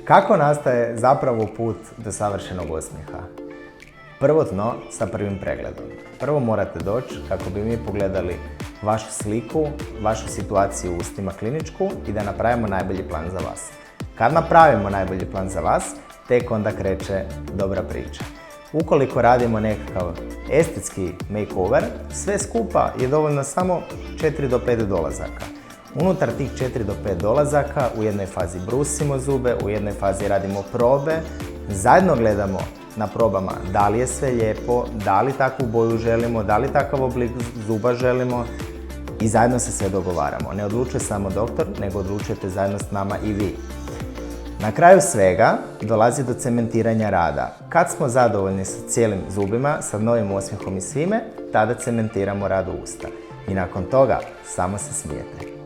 Kako nastaje zapravo put do savršenog osmijeha? Prvotno sa prvim pregledom. Prvo morate doći kako bi mi pogledali vašu sliku, vašu situaciju u ustima kliničku i da napravimo najbolji plan za vas. Kad napravimo najbolji plan za vas, tek onda kreće dobra priča. Ukoliko radimo nekakav estetski makeover, sve skupa je dovoljno samo 4 do 5 dolazaka. Unutar tih 4 do 5 dolazaka u jednoj fazi brusimo zube, u jednoj fazi radimo probe, zajedno gledamo na probama da li je sve lijepo, da li takvu boju želimo, da li takav oblik zuba želimo i zajedno se sve dogovaramo. Ne odlučuje samo doktor, nego odlučujete zajedno s nama i vi. Na kraju svega dolazi do cementiranja rada. Kad smo zadovoljni sa cijelim zubima, sa novim osmijehom i svime, tada cementiramo rad usta. I nakon toga samo se smijete.